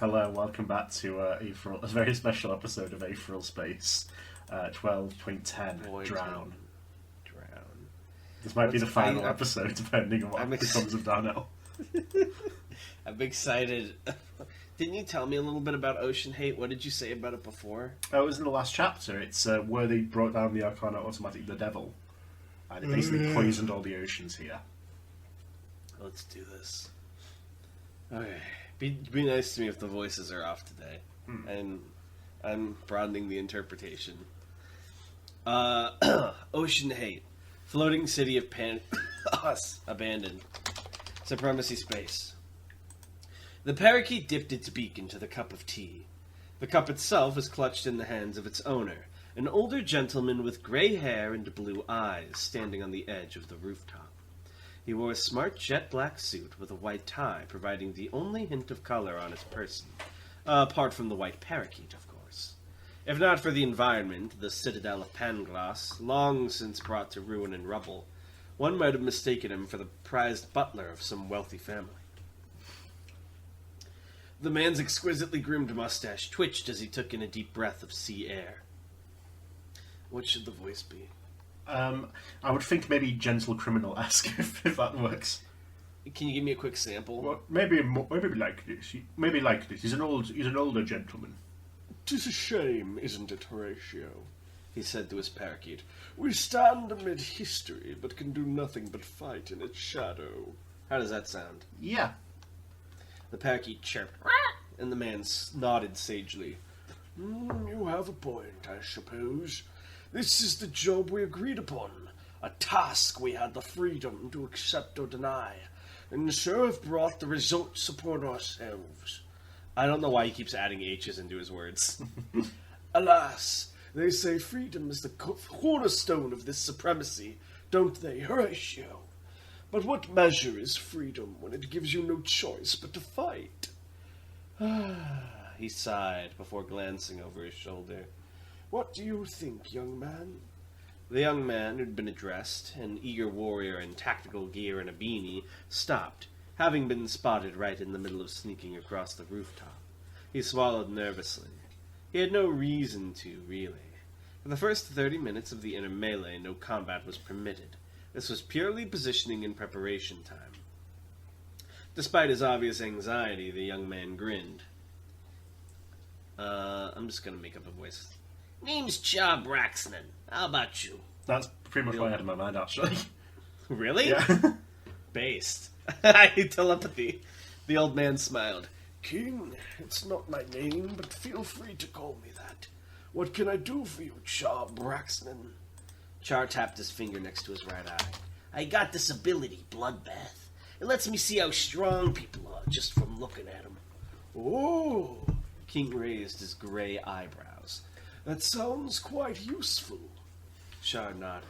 Hello, welcome back to a very special episode of Aetheral Space, 12.10, Drown. This might be the final episode, depending on what becomes of Darnell. I'm excited. Didn't you tell me a little bit about Ocean Hate? What did you say about it before? Oh, it was in the last chapter. It's where they brought down the Arcana Automatic, the Devil. And it basically poisoned all the oceans here. Let's do this. Okay. Be nice to me if the voices are off today. And I'm broadening the interpretation. Ocean Hate. Floating city of us. Abandoned. Supremacy space. The parakeet dipped its beak into the cup of tea. The cup itself was clutched in the hands of its owner, an older gentleman with gray hair and blue eyes, standing on the edge of the rooftop. He wore a smart jet-black suit with a white tie, providing the only hint of color on his person, apart from the white parakeet, of course. If not for the environment, the citadel of Pangloss, long since brought to ruin and rubble, one might have mistaken him for the prized butler of some wealthy family. The man's exquisitely groomed mustache twitched as he took in a deep breath of sea air. What should the voice be? I would think maybe gentle criminal-esque, if that works. Can you give me a quick sample? Well, maybe like this. Maybe like this. He's an older gentleman. 'Tis a shame, isn't it, Horatio? He said to his parakeet. We stand amid history, but can do nothing but fight in its shadow. How does that sound? Yeah. The parakeet chirped, and the man nodded sagely. You have a point, I suppose. This is the job we agreed upon, a task we had the freedom to accept or deny, and so have brought the results upon ourselves. I don't know why he keeps adding H's into his words. Alas, they say freedom is the cornerstone of this supremacy, don't they, Horatio? But what measure is freedom when it gives you no choice but to fight? He sighed before glancing over his shoulder. What do you think, young man? The young man, who'd been addressed, an eager warrior in tactical gear and a beanie, stopped, having been spotted right in the middle of sneaking across the rooftop. He swallowed nervously. He had no reason to, really. For the first 30 minutes of the inner melee, no combat was permitted. This was purely positioning and preparation time. Despite his obvious anxiety, the young man grinned. I'm just gonna make up a voice. Name's Cha Braxton. How about you? That's pretty much what I had in my mind, actually. Really? Yeah. Based. I hate telepathy. The old man smiled. King, it's not my name, but feel free to call me that. What can I do for you, Cha Braxton? Char tapped his finger next to his right eye. I got this ability, Bloodbath. It lets me see how strong people are just from looking at them. Oh! King raised his gray eyebrows. That sounds quite useful. Char nodded.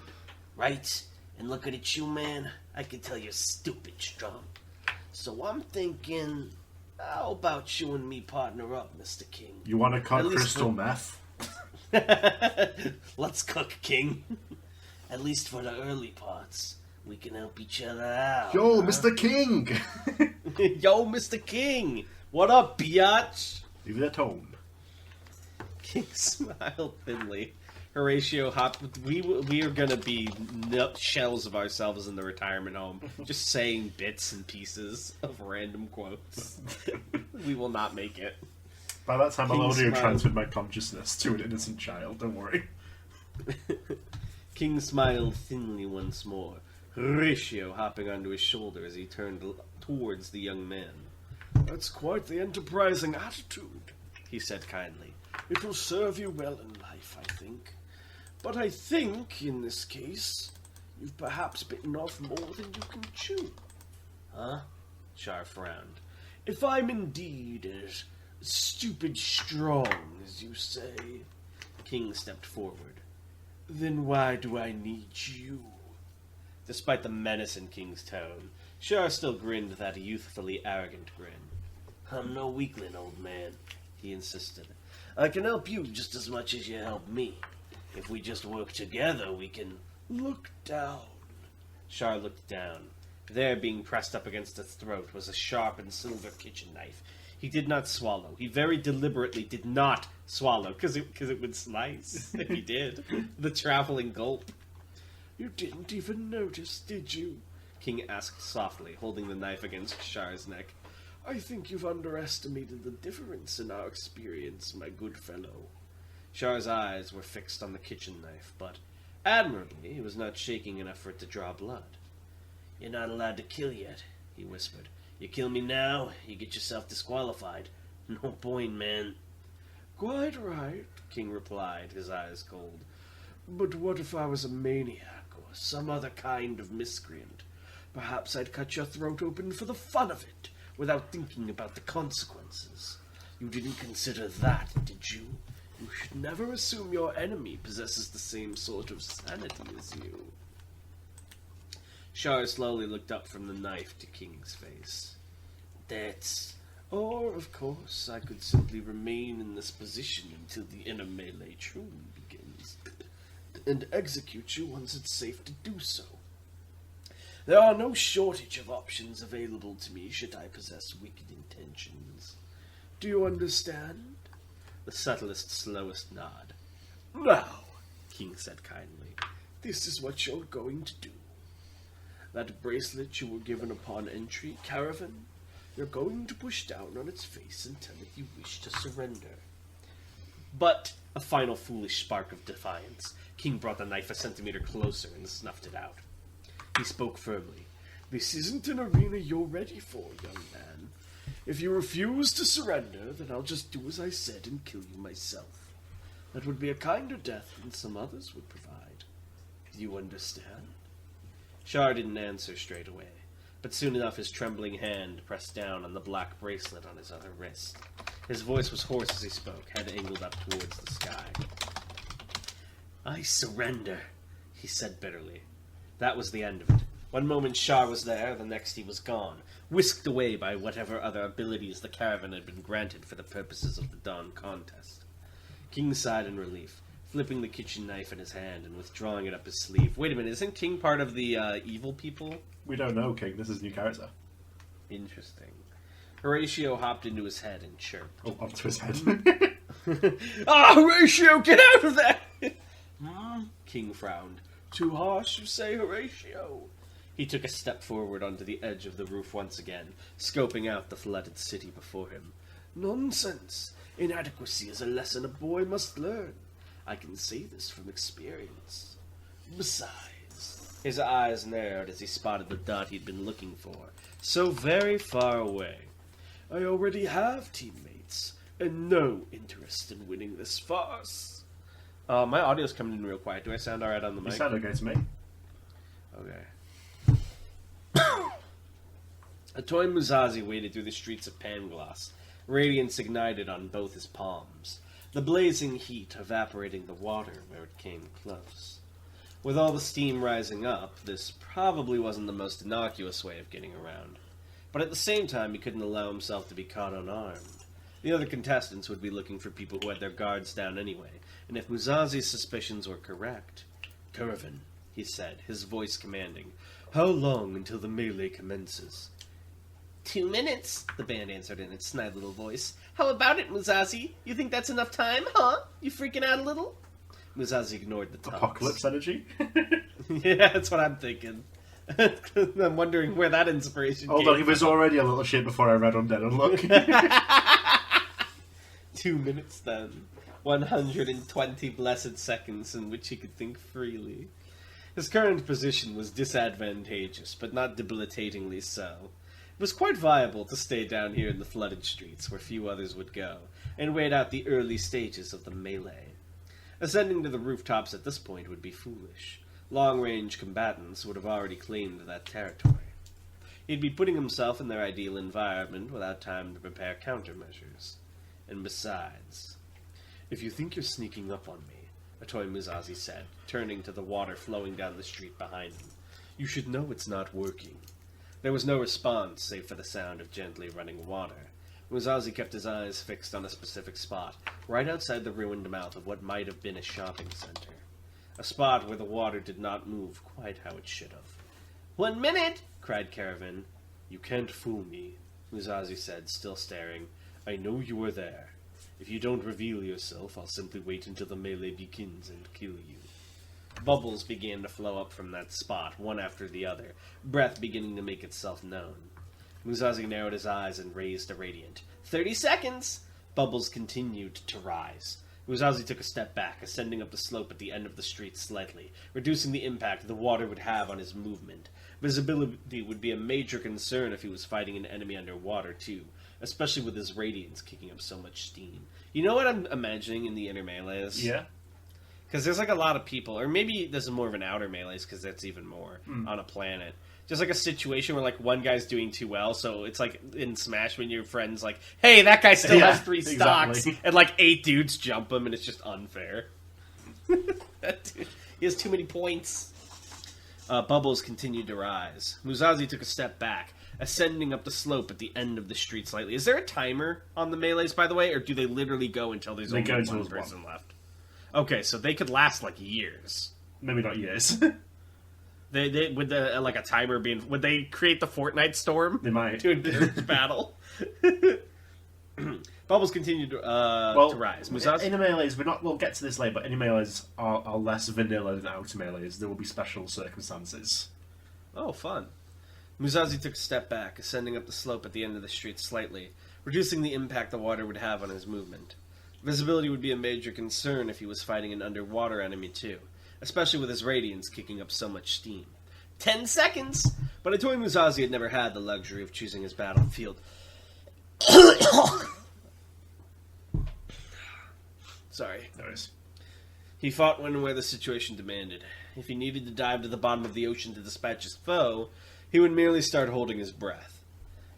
Right? And looking at you, man, I can tell you're stupid strong. So I'm thinking, how about you and me partner up, Mr. King? You want to cut crystal meth? Let's cook, King. At least for the early parts, we can help each other out. Yo, Mr. King! Yo, Mr. King! What up, biatch? Leave it at home. King smiled thinly. Horatio hopped. We are gonna be shells of ourselves in the retirement home, just saying bits and pieces of random quotes. We will not make it. By that time, King I'll already have smiled. transferred my consciousness to an innocent child, don't worry. King smiled thinly once more, Horatio hopping onto his shoulder as he turned towards the young man. That's quite the enterprising attitude, he said kindly. It will serve you well in life, I think. But I think, in this case, you've perhaps bitten off more than you can chew. Huh? Char frowned. If I'm indeed as stupid strong as you say, King stepped forward. then why do I need you? Despite the menace in King's tone, Char still grinned that youthfully arrogant grin. I'm no weakling, old man, he insisted. I can help you just as much as you help me. If we just work together, we can... Look down. Char looked down. There, being pressed up against his throat, was a sharp and silver kitchen knife. He did not swallow. He very deliberately did not swallow, because it would slice if he did. The traveling gulp. You didn't even notice, did you? King asked softly, holding the knife against Shar's neck. I think you've underestimated the difference in our experience, my good fellow. Shar's eyes were fixed on the kitchen knife, but admirably he was not shaking enough for it to draw blood. You're not allowed to kill yet, he whispered. You kill me now, you get yourself disqualified. No point, man. Quite right, King replied, his eyes cold. But what if I was a maniac or some other kind of miscreant? Perhaps I'd cut your throat open for the fun of it, without thinking about the consequences. You didn't consider that, did you? You should never assume your enemy possesses the same sort of sanity as you. Shar slowly looked up from the knife to King's face. That's... Or, of course, I could simply remain in this position until the inner melee truly begins, and execute you once it's safe to do so. There are no shortage of options available to me should I possess wicked intentions. Do you understand? The subtlest, slowest nod. Now, King said kindly, this is what you're going to do. That bracelet you were given upon entry, Caravan, you're going to push down on its face and tell it you wish to surrender. But, a final foolish spark of defiance, King brought the knife a centimeter closer and snuffed it out. He spoke firmly. This isn't an arena you're ready for, young man. If you refuse to surrender, then I'll just do as I said and kill you myself. That would be a kinder death than some others would provide. Do you understand? Shar didn't answer straight away, but soon enough his trembling hand pressed down on the black bracelet on his other wrist. His voice was hoarse as he spoke, head angled up towards the sky. I surrender, he said bitterly. That was the end of it. One moment Shar was there, the next he was gone, whisked away by whatever other abilities the caravan had been granted for the purposes of the dawn contest. King sighed in relief, flipping the kitchen knife in his hand and withdrawing it up his sleeve. Wait a minute, isn't King part of the evil people? We don't know, King. This is a new character. Interesting. Horatio hopped into his head and chirped. Oh, onto his head. Horatio, get out of there! King frowned. Too harsh, you say, Horatio? He took a step forward onto the edge of the roof once again, scoping out the flooded city before him. Nonsense. Inadequacy is a lesson a boy must learn. I can say this from experience. Besides... His eyes narrowed as he spotted the dot he'd been looking for, so very far away. I already have teammates, and no interest in winning this farce. My audio's coming in real quiet. Do I sound alright on the mic? You sound okay to me. Okay. Atoy Muzazi waded through the streets of Pangloss, radiance ignited on both his palms, the blazing heat evaporating the water where it came close. With all the steam rising up, this probably wasn't the most innocuous way of getting around. But at the same time, he couldn't allow himself to be caught unarmed. The other contestants would be looking for people who had their guards down anyway, and if Muzazi's suspicions were correct... Caravan, he said, his voice commanding. How long until the melee commences? 2 minutes, the band answered in its snide little voice. How about it, Muzazi? You think that's enough time, huh? You freaking out a little? Muzazi ignored the talks. Apocalypse energy? Yeah, that's what I'm thinking. I'm wondering where that inspiration came from. Although he was already a little shit before I read Undead Unluck. 2 minutes then. 120 blessed seconds in which he could think freely. His current position was disadvantageous, but not debilitatingly so. It was quite viable to stay down here in the flooded streets, where few others would go, and wait out the early stages of the melee. Ascending to the rooftops at this point would be foolish. Long-range combatants would have already claimed that territory. He'd be putting himself in their ideal environment without time to prepare countermeasures. And besides... If you think you're sneaking up on me, Atoy Muzazi said, turning to the water flowing down the street behind him, you should know it's not working. There was no response, save for the sound of gently running water. Muzazi kept his eyes fixed on a specific spot, right outside the ruined mouth of what might have been a shopping center. A spot where the water did not move quite how it should have. 1 minute! Cried Caravan. You can't fool me, Muzazi said, still staring. I know you are there. If you don't reveal yourself, I'll simply wait until the melee begins and kill you. Bubbles began to flow up from that spot, one after the other, breath beginning to make itself known. Musashi narrowed his eyes and raised a radiant. 30 seconds! Bubbles continued to rise. Musashi took a step back, ascending up the slope at the end of the street slightly, reducing the impact the water would have on his movement. Visibility would be a major concern if he was fighting an enemy underwater, too, especially with his radiance kicking up so much steam. You know what I'm imagining in the inner melees? Yeah. Because there's like a lot of people, or maybe this is more of an outer melees, because that's even more on a planet. Just like a situation where like one guy's doing too well, so it's like in Smash when your friend's like, hey, that guy still has 3 stocks, exactly. and like 8 dudes jump him, and it's just unfair. He has too many points. Bubbles continued to rise. Musashi took a step back, ascending up the slope at the end of the street slightly. Is there a timer on the melees, by the way, or do they literally go until there's only one person left? Okay, so they could last like years. Maybe not years. They would like a timer being. Would they create the Fortnite storm? They might to encourage battle. Bubbles continued to rise. Musashi? Inner melees, we'll get to this later, but inner melees are less vanilla than outer melees. There will be special circumstances. Oh, fun. Musashi took a step back, ascending up the slope at the end of the street slightly, reducing the impact the water would have on his movement. Visibility would be a major concern if he was fighting an underwater enemy too, especially with his radiance kicking up so much steam. 10 seconds! But Itoy Musashi had never had the luxury of choosing his battlefield. Sorry. Nice. He fought when and where the situation demanded. If he needed to dive to the bottom of the ocean to dispatch his foe, he would merely start holding his breath.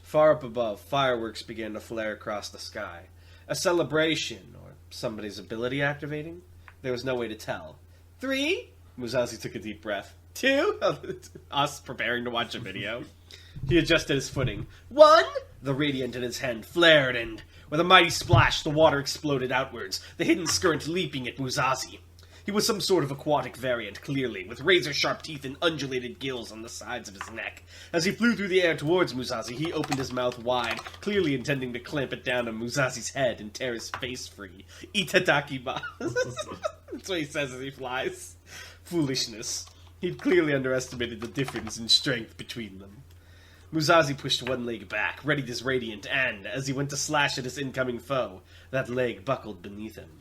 Far up above, fireworks began to flare across the sky. A celebration, or somebody's ability activating? There was no way to tell. 3? Musashi took a deep breath. 2? Us preparing to watch a video. He adjusted his footing. 1? The radiant in his hand flared, and with a mighty splash, the water exploded outwards, the hidden current leaping at Musashi. He was some sort of aquatic variant, clearly, with razor-sharp teeth and undulated gills on the sides of his neck. As he flew through the air towards Musashi, he opened his mouth wide, clearly intending to clamp it down on Musashi's head and tear his face free. Itadakimasu. That's what he says as he flies. Foolishness. He'd clearly underestimated the difference in strength between them. Musashi pushed one leg back, readied his radiant, and, as he went to slash at his incoming foe, that leg buckled beneath him.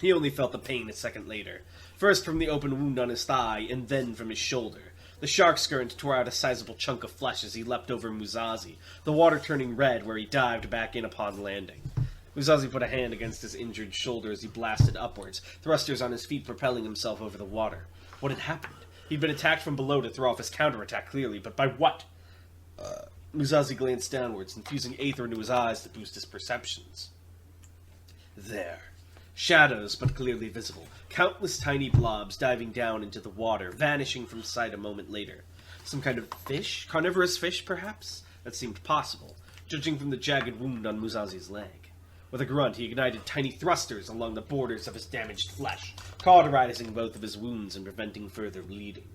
He only felt the pain a second later, first from the open wound on his thigh, and then from his shoulder. The shark's current tore out a sizable chunk of flesh as he leapt over Musashi, the water turning red where he dived back in upon landing. Musashi put a hand against his injured shoulder as he blasted upwards, thrusters on his feet propelling himself over the water. What had happened? He'd been attacked from below to throw off his counterattack clearly, but by what? Musashi glanced downwards, infusing aether into his eyes to boost his perceptions. There. Shadows, but clearly visible. Countless tiny blobs diving down into the water, vanishing from sight a moment later. Some kind of fish? Carnivorous fish, perhaps? That seemed possible, judging from the jagged wound on Musashi's leg. With a grunt, he ignited tiny thrusters along the borders of his damaged flesh, cauterizing both of his wounds and preventing further bleeding.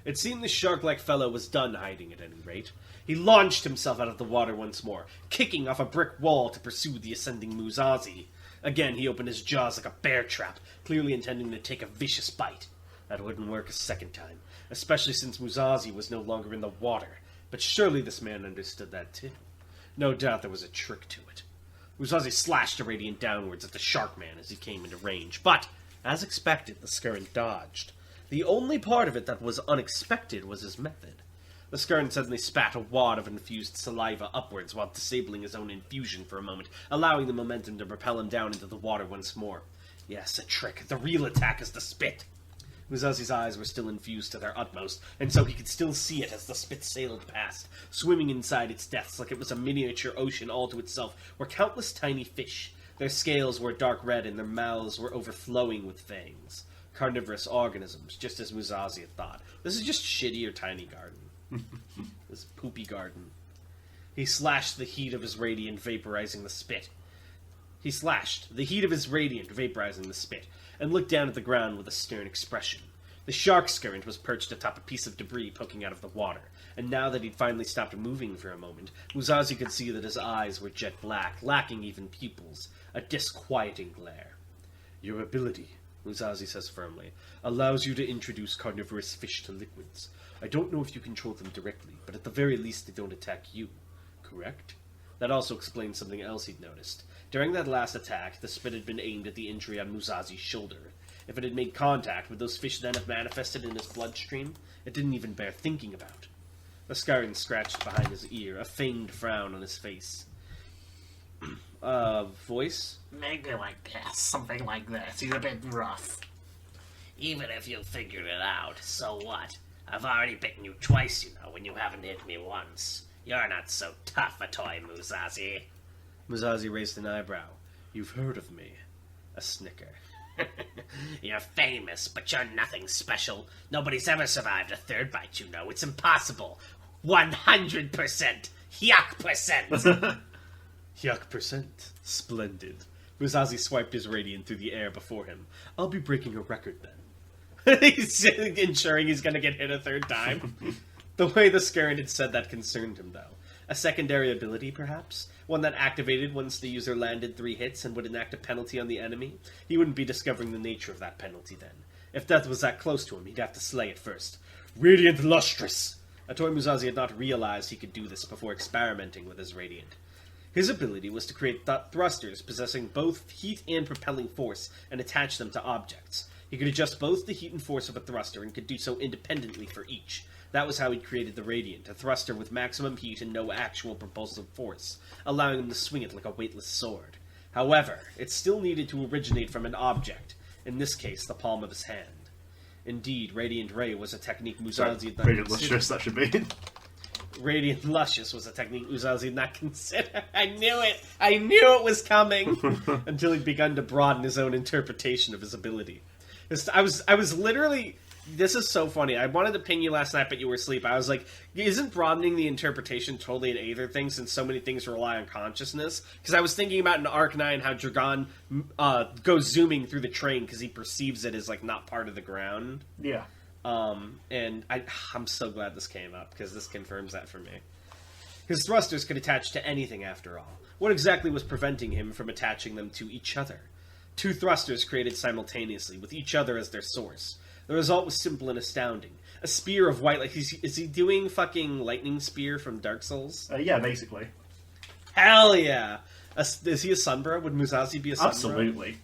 It seemed the shark-like fellow was done hiding at any rate. He launched himself out of the water once more, kicking off a brick wall to pursue the ascending Musashi. Again, he opened his jaws like a bear trap, clearly intending to take a vicious bite. That wouldn't work a second time, especially since Musashi was no longer in the water. But surely this man understood that too. No doubt there was a trick to it. Musashi slashed a radiant downwards at the shark man as he came into range, but, as expected, the Skirrent dodged. The only part of it that was unexpected was his method. The Skirrent suddenly spat a wad of infused saliva upwards while disabling his own infusion for a moment, allowing the momentum to propel him down into the water once more. Yes, a trick. The real attack is the spit. Musashi's eyes were still infused to their utmost, and so he could still see it as the spit sailed past, swimming inside its depths like it was a miniature ocean all to itself, were countless tiny fish. Their scales were dark red, and their mouths were overflowing with fangs. Carnivorous organisms, just as Musashi had thought. This is just shitty or tiny garden. This poopy garden. He slashed the heat of his radiant, vaporizing the spit. And looked down at the ground with a stern expression. The shark scurrent was perched atop a piece of debris poking out of the water, and now that he'd finally stopped moving for a moment, Musashi could see that his eyes were jet black, lacking even pupils, a disquieting glare. "Your ability," Musashi says firmly, "allows you to introduce carnivorous fish to liquids. I don't know if you control them directly, but at the very least they don't attack you. Correct?" That also explains something else he'd noticed. During that last attack, the spit had been aimed at the injury on Musashi's shoulder. If it had made contact, would those fish then have manifested in his bloodstream? It didn't even bear thinking about. The Scaran scratched behind his ear, a feigned frown on his face. Voice? "Maybe like this, something like this. He's a bit rough." "Even if you figured it out, so what? I've already bitten you twice, you know, when you haven't hit me once. You're not so tough a toy, Musashi." Musashi raised an eyebrow. "You've heard of me." A snicker. "You're famous, but you're nothing special. Nobody's ever survived a third bite, you know. It's impossible. 100%. Yuck percent." Yuck percent. Splendid. Musashi swiped his radiant through the air before him. "I'll be breaking a record then." He's ensuring he's going to get hit a third time. The way the Scaran had said that concerned him, though. A secondary ability, perhaps? One that activated once the user landed 3 hits and would enact a penalty on the enemy? He wouldn't be discovering the nature of that penalty then. If death was that close to him, he'd have to slay it first. Radiant Lustrous! A toy Musashi had not realized he could do this before experimenting with his Radiant. His ability was to create thrusters possessing both heat and propelling force and attach them to objects. He could adjust both the heat and force of a thruster and could do so independently for each. That was how he created the Radiant, a thruster with maximum heat and no actual propulsive force, allowing him to swing it like a weightless sword. However, it still needed to originate from an object, in this case the palm of his hand. Indeed, Radiant Ray was a technique Musashi had not Radiant considered. Lustrous, that should be. Radiant Luscious was a technique Musashi had not considered. I knew it! I knew it was coming! Until he'd begun to broaden his own interpretation of his ability. I was literally... This is so funny. I wanted to ping you last night, but you were asleep. I was like, isn't broadening the interpretation totally an Aether thing, since so many things rely on consciousness? Because I was thinking about in Arc 9 how Dragon goes zooming through the train because he perceives it as, like, not part of the ground. Yeah. And I'm so glad this came up, because this confirms that for me. His thrusters could attach to anything, after all. What exactly was preventing him from attaching them to each other? 2 thrusters created simultaneously, with each other as their source. The result was simple and astounding. A spear of white... Like, is he doing fucking lightning spear from Dark Souls? Yeah, basically. Hell yeah! Is he a Sunbro? Would Musashi be a Sunbro? Absolutely.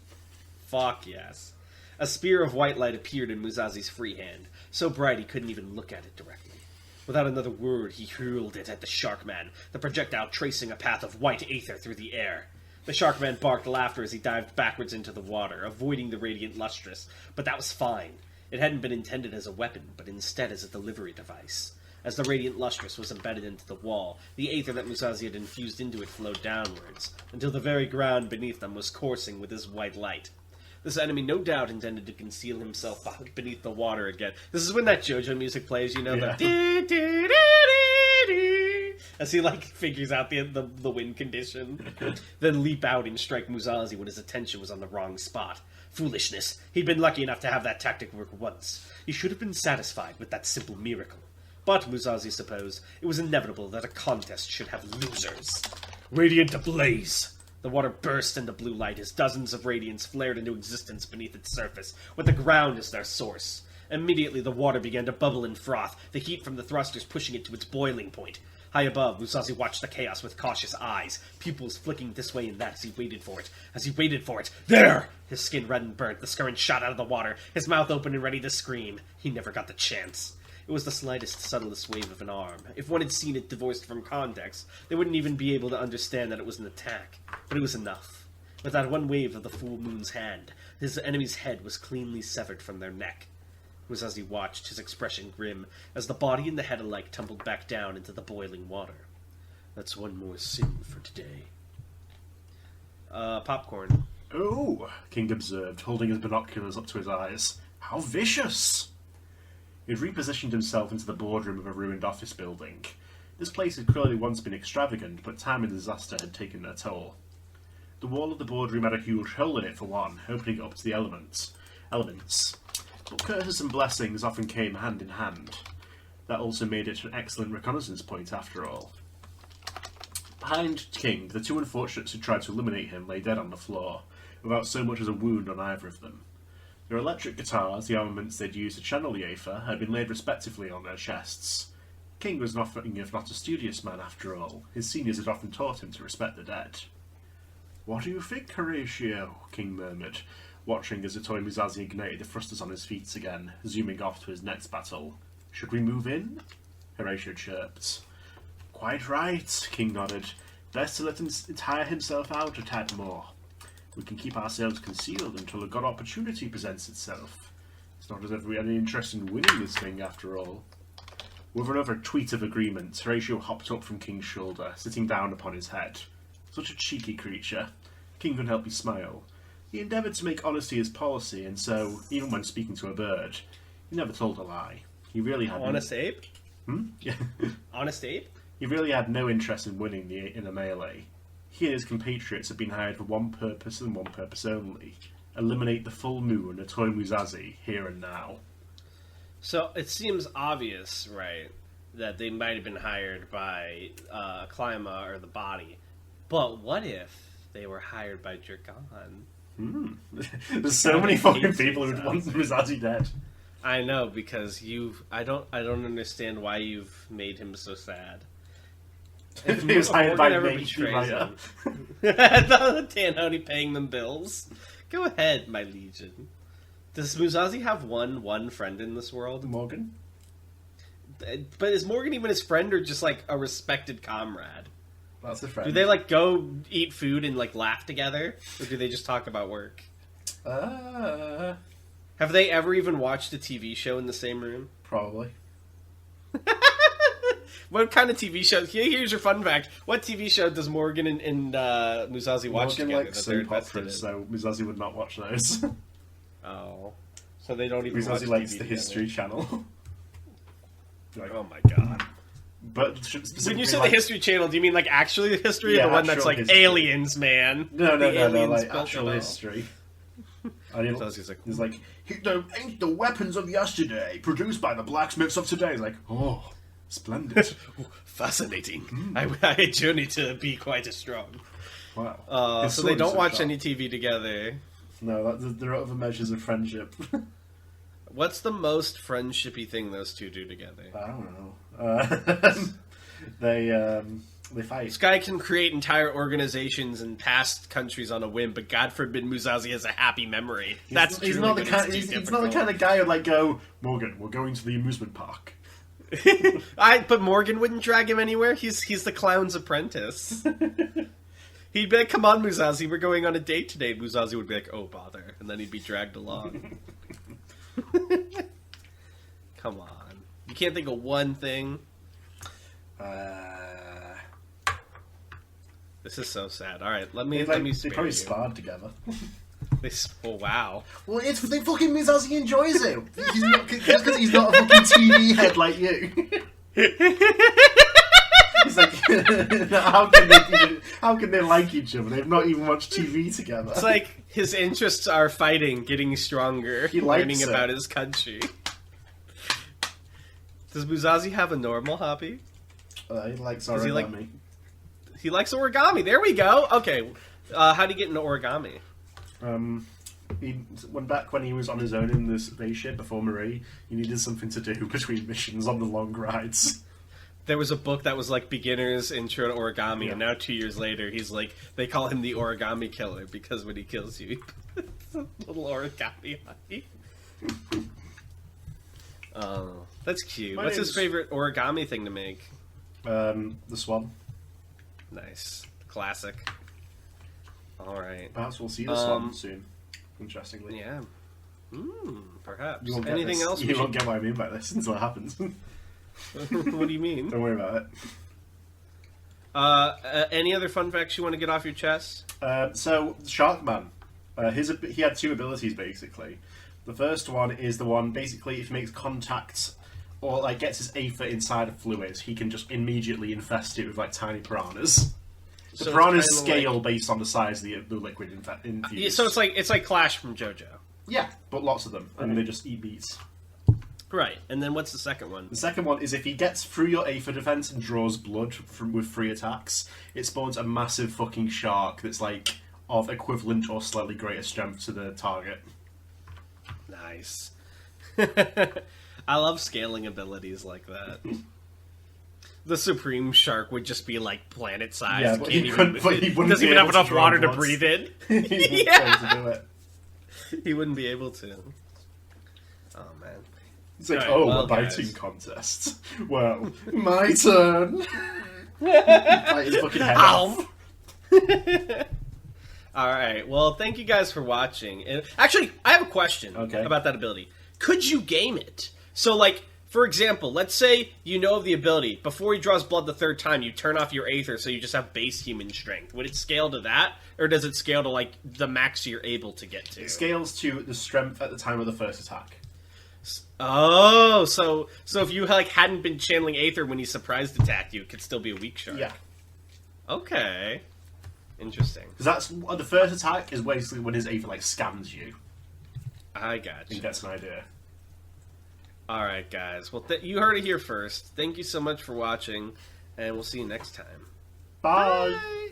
Fuck yes. A spear of white light appeared in Musashi's free hand, so bright he couldn't even look at it directly. Without another word, he hurled it at the Sharkman, the projectile tracing a path of white aether through the air. The Sharkman barked laughter as he dived backwards into the water, avoiding the Radiant Lustrous, but that was fine. It hadn't been intended as a weapon, but instead as a delivery device. As the Radiant Lustrous was embedded into the wall, the aether that Musashi had infused into it flowed downwards, until the very ground beneath them was coursing with his white light. This enemy no doubt intended to conceal himself beneath the water again. This is when that JoJo music plays, you know, yeah. As he, like, figures out the wind condition. Then leap out and strike Musashi when his attention was on the wrong spot. Foolishness. He'd been lucky enough to have that tactic work once. He should have been satisfied with that simple miracle. But, Musashi supposed, it was inevitable that a contest should have losers. Radiant ablaze! The water burst into blue light as dozens of radiants flared into existence beneath its surface, with the ground as their source. Immediately, the water began to bubble and froth, the heat from the thrusters pushing it to its boiling point. High above, Musashi watched the chaos with cautious eyes, pupils flicking this way and that as he waited for it. There! His skin red and burnt, the Scaran shot out of the water, his mouth open and ready to scream. He never got the chance. It was the slightest, subtlest wave of an arm. If one had seen it divorced from context, they wouldn't even be able to understand that it was an attack. But it was enough. With that one wave of the full moon's hand, his enemy's head was cleanly severed from their neck. Musashi watched, his expression grim, as the body and the head alike tumbled back down into the boiling water. That's one more sin for today. Popcorn. Oh, King observed, holding his binoculars up to his eyes. How vicious! He had repositioned himself into the boardroom of a ruined office building. This place had clearly once been extravagant, but time and disaster had taken their toll. The wall of the boardroom had a huge hole in it for one, opening up to the elements. But curses and blessings often came hand in hand. That also made it an excellent reconnaissance point after all. Behind King, the two unfortunates who tried to eliminate him lay dead on the floor, without so much as a wound on either of them. Their electric guitars, the armaments they'd used to channel the Aether, had been laid respectively on their chests. King was nothing if not a studious man after all. His seniors had often taught him to respect the dead. "What do you think, Horatio?" King murmured, watching as Itoy Musashi ignited the thrusters on his feet again, zooming off to his next battle. "Should we move in?" Horatio chirped. "Quite right," King nodded. "Best to let him tire himself out a tad more. We can keep ourselves concealed until a good opportunity presents itself. It's not as if we had any interest in winning this thing, after all." With another tweet of agreement, Horatio hopped up from King's shoulder, sitting down upon his head. Such a cheeky creature. King couldn't help but smile. He endeavoured to make honesty his policy, and so, even when speaking to a bird, he never told a lie. He really had... Honest Abe? Yeah. Honest Abe? He really had no interest in winning in a melee. He and his compatriots had been hired for one purpose and one purpose only: eliminate the full moon, Itoy Musashi, here and now. So it seems obvious, right, that they might have been hired by Clima or the body. But what if they were hired by Jergon? There's so many fucking people who want Musashi dead. I know, because I don't understand why you've made him so sad. He was hired by ever me, betrays him. Tanhoney paying them bills. Go ahead, my legion. Does Musashi have one friend in this world? Morgan? But is Morgan even his friend, or just like a respected comrade? That's a friend. Do they like go eat food and like laugh together, or do they just talk about work? Have they ever even watched a TV show in the same room? Probably. What kind of TV show? Here's your fun fact. What TV show does Morgan and Musashi watch Morgan together? likes soap operas, so Musashi would not watch those. Oh. So they don't even Musashi watch likes TV the together. History Channel. Like, Oh my god. But When you say the History Channel, do you mean like actually the history, Yeah, or the one that's actual like history. aliens, man? No, The like aliens built actual it all. history. And he, Musashi's like, he's like, ain't the weapons of yesterday produced by the blacksmiths of today. He's like, oh, splendid. fascinating. I journey to be quite as strong. Wow. His So they sword don't is watch sharp. any TV together. No, there are other measures of friendship. What's the most friendshipy thing those two do together? I don't know. They fight. This guy can create entire organizations and past countries on a whim, but God forbid Musashi has a happy memory. He's not the kind of guy who'd like go, Morgan, we're going to the amusement park. But Morgan wouldn't drag him anywhere. He's the clown's apprentice. He'd be like, "Come on, Musashi, we're going on a date today." Musashi would be like, "Oh, bother," and then he'd be dragged along. Come on, you can't think of one thing. This is so sad. All right, let me They spare probably you. sparred together. Oh wow. Well, it's they fucking Musashi enjoys it. Just because he's not a fucking TV head like you. He's like, how can they like each other? They've not even watched TV together. It's like his interests are fighting, getting stronger, He likes learning it. about his country. Does Musashi have a normal hobby? He likes Does he origami. He likes origami. There we go. Okay, how do you get into origami? When he was on his own in the spaceship before Marie, he needed something to do between missions on the long rides. There was a book that was like beginner's intro to origami, Yeah. and now 2 years later, he's like, they call him the origami killer because when he kills you, he puts a little origami on you. Oh, that's cute. What's his favorite origami thing to make? The swan. Nice. Classic. Alright. Perhaps we'll see the swan soon. Interestingly. Yeah. Perhaps. You won't get Anything this. else? You won't get what I mean by this until it happens. What do you mean? Don't worry about it. Any other fun facts you want to get off your chest? So, Sharkman. He had two abilities, basically. The first one is the one, basically, if he makes contact or like gets his Aether inside a fluid, he can just immediately infest it with like tiny piranhas. The So piranhas it's kinda scale based on the size of the liquid infused. So it's like Clash from JoJo. Yeah, but lots of them, and they just eat beats. Right, and then what's the second one? The second one is if he gets through your Aether defense and draws blood with 3 attacks, it spawns a massive fucking shark that's like of equivalent or slightly greater strength to the target. Nice. I love scaling abilities like that. The Supreme Shark would just be like planet sized. Yeah, but he wouldn't doesn't even have enough water to breathe in. He wouldn't be able to do it. He wouldn't be able to. Oh man. It's like, right, well, a biting contest. Well, my turn. Bite his fucking head off. Alright, well, thank you guys for watching. And actually, I have a question about that ability. Could you game it? So, like, for example, let's say you know of the ability. Before he draws blood the 3rd time, you turn off your Aether so you just have base human strength. Would it scale to that? Or does it scale to, like, the max you're able to get to? It scales to the strength at the time of the first attack. Oh, so if you, like, hadn't been channeling Aether when he surprised attacked you, it could still be a weak shark. Yeah. Okay. Interesting. Because that's the first attack is basically when his Aether like scans you. I got you. And gets an idea. All right, guys. Well, you heard it here first. Thank you so much for watching, and we'll see you next time. Bye. Bye.